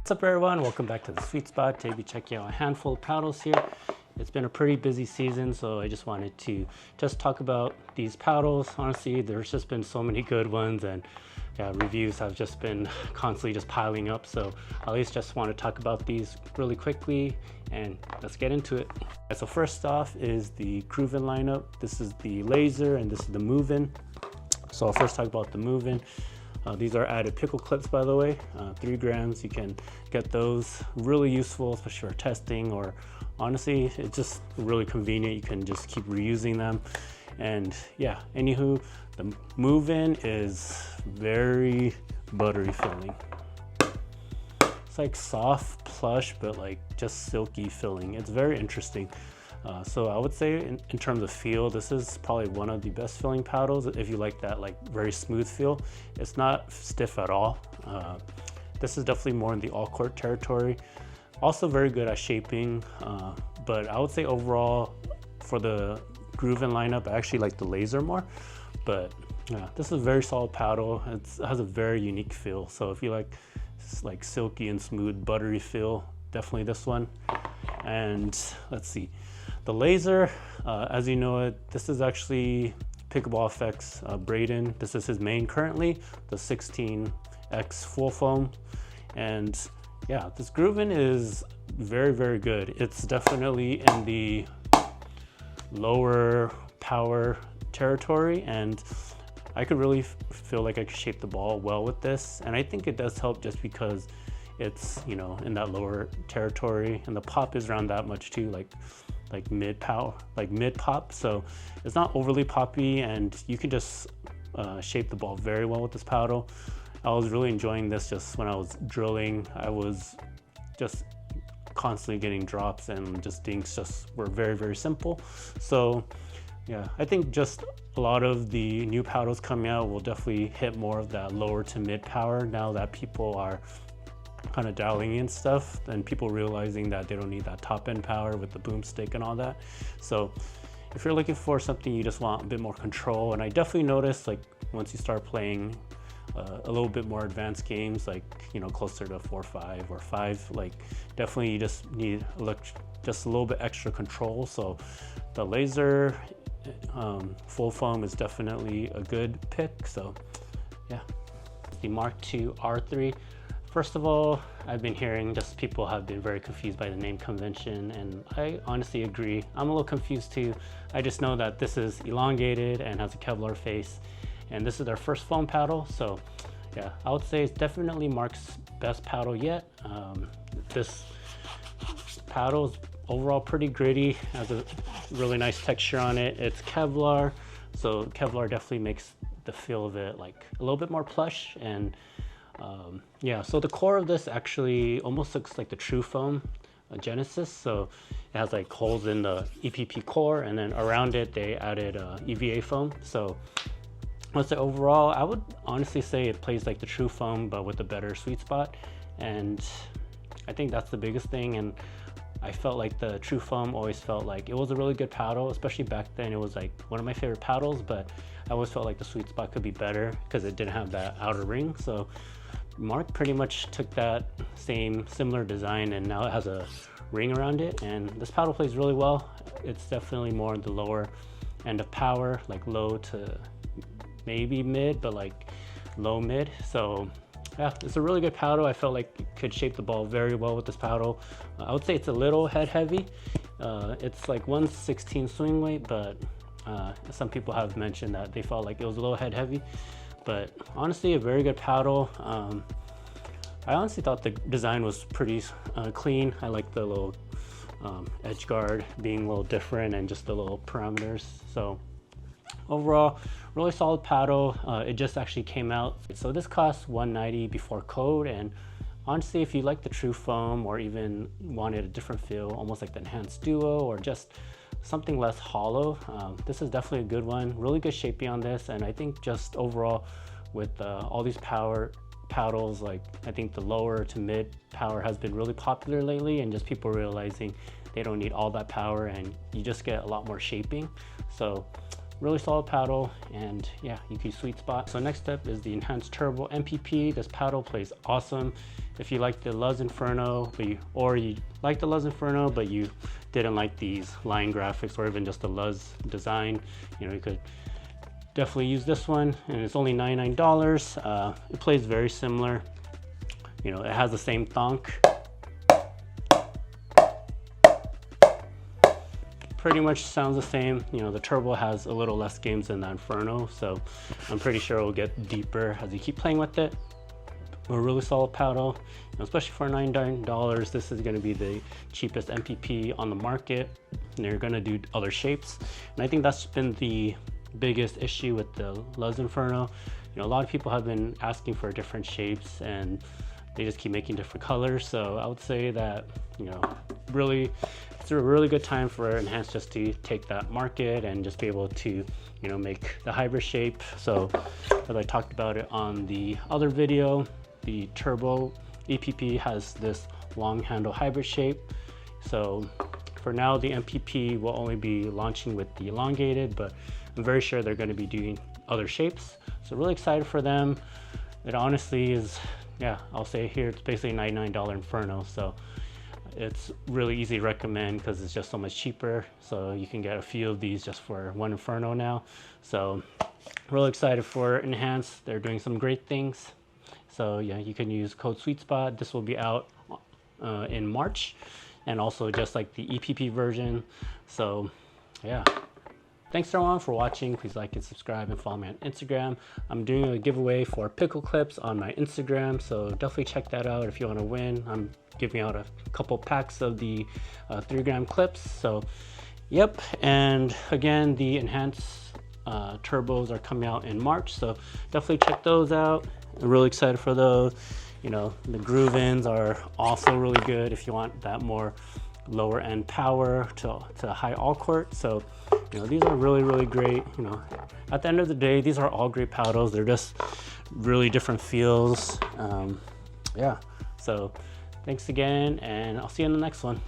What's up everyone, welcome back to the Sweet Spot. Today we'll be checking out a handful of paddles here. It's been a pretty busy season, so I just wanted to just talk about these paddles. Honestly, there's just been so many good ones, and yeah, reviews have just been constantly just piling up, so at least just want to talk about these really quickly and let's get into it. So first off is the Gruvn lineup. This is the Lazr and this is the Muvn. So I'll first talk about the Muvn. These are added pickle clips, by the way, 3 grams. You can get those, really useful, especially for testing, or honestly, it's just really convenient. You can just keep reusing them. And yeah, anywho, the Muvn is very buttery feeling. It's like soft plush, but like just silky feeling. It's very interesting. So I would say in terms of feel, this is probably one of the best feeling paddles if you like that like very smooth feel. It's not stiff at all. This is definitely more in the all court territory. Also very good at shaping, but I would say overall for the Gruvn lineup, I actually like the Lazr more. But yeah, this is a very solid paddle. It has a very unique feel. So if you like silky and smooth buttery feel, definitely this one. And let's see, the Lazr, as you know it, this is actually Pickleball Effects Braden. This is his main currently, the 16X full foam. And yeah, this Gruvn is very, very good. It's definitely in the lower power territory, and I could really feel like I could shape the ball well with this. And I think it does help just because it's, you know, in that lower territory, and the pop is around that much too, like mid power, like mid pop. So it's not overly poppy, and you can just shape the ball very well with this paddle. I was really enjoying this just when I was drilling. I was just constantly getting drops, and just dinks just were very, very simple. So yeah, I think just a lot of the new paddles coming out will definitely hit more of that lower to mid power now that people are kind of dialing in stuff, and people realizing that they don't need that top end power with the boomstick and all that. So if you're looking for something you just want a bit more control, and I definitely noticed like once you start playing a little bit more advanced games, like, you know, closer to 4-5 or 5, like definitely you just need just a little bit extra control. So the Lazr full foam is definitely a good pick. So yeah, the Mark II R3. First of all, I've been hearing just people have been very confused by the name convention, and I honestly agree. I'm a little confused too. I just know that this is elongated and has a Kevlar face, and this is their first foam paddle. So yeah, I would say it's definitely Mark's best paddle yet. This paddle is overall pretty gritty, has a really nice texture on it. It's Kevlar, so Kevlar definitely makes the feel of it like a little bit more plush. And yeah, so the core of this actually almost looks like the True Foam Genesis. So it has like holes in the EPP core, and then around it they added EVA foam. So let's say overall, I would honestly say it plays like the True Foam, but with a better sweet spot. And I think that's the biggest thing. And I felt like the True Foam always felt like it was a really good paddle, especially back then. It was like one of my favorite paddles, but I always felt like the sweet spot could be better because it didn't have that outer ring. So Mark pretty much took that similar design, and now it has a ring around it, and this paddle plays really well. It's definitely more in the lower end of power, like low to maybe mid, but like low mid. So yeah, it's a really good paddle. I felt like it could shape the ball very well with this paddle. I would say it's a little head heavy. It's like 1/16 swing weight, but some people have mentioned that they felt like it was a little head heavy. But honestly, a very good paddle. I honestly thought the design was pretty clean. I like the little edge guard being a little different, and just the little parameters. So overall, really solid paddle. It just actually came out. So this costs $190 before code. And honestly, if you like the True Foam, or even wanted a different feel, almost like the Enhanced Duo, or just something less hollow, this is definitely a good one. Really good shaping on this. And I think just overall with all these paddles, like I think the lower to mid power has been really popular lately, and just people realizing they don't need all that power and you just get a lot more shaping. So really solid paddle, and yeah, you can use Sweet Spot. So next up is the enhanced Turbo MPP. This paddle plays awesome. If you like the Lazr Inferno, or you like the Lazr Inferno, but you didn't like these line graphics or even just the Lazr design, you know, you could definitely use this one, and it's only $99. It plays very similar. You know, it has the same thonk. Pretty much sounds the same. You know, the Turbo has a little less games than the Inferno, so I'm pretty sure it will get deeper as you keep playing with it. A really solid paddle, you know, especially for $99. This is going to be the cheapest MPP on the market, and they're going to do other shapes. And I think that's been the biggest issue with the Lazr Inferno. You know, a lot of people have been asking for different shapes, and they just keep making different colors. So I would say that, you know, really, it's a really good time for Enhanced just to take that market and just be able to, you know, make the hybrid shape. So as I talked about it on the other video, the Turbo EPP has this long handle hybrid shape. So for now, the MPP will only be launching with the elongated, but I'm very sure they're going to be doing other shapes. So really excited for them. It honestly is, yeah, I'll say here, it's basically $99 Inferno. So it's really easy to recommend because it's just so much cheaper. So you can get a few of these just for one Inferno now. So really excited for Enhanced. They're doing some great things. So yeah, you can use code SweetSpot. This will be out in March, and also just like the EPP version. So yeah. Thanks everyone for watching. Please like and subscribe and follow me on Instagram. I'm doing a giveaway for pickle clips on my Instagram, so definitely check that out if you want to win. I'm giving out a couple packs of the 3-gram clips. So yep, and again, the enhanced turbos are coming out in March, so definitely check those out. I'm really excited for those. You know, the Gruvns are also really good if you want that more lower end power to high all court. So you know, these are really great. You know, at the end of the day, these are all great paddles. They're just really different feels. Yeah, so thanks again, and I'll see you in the next one.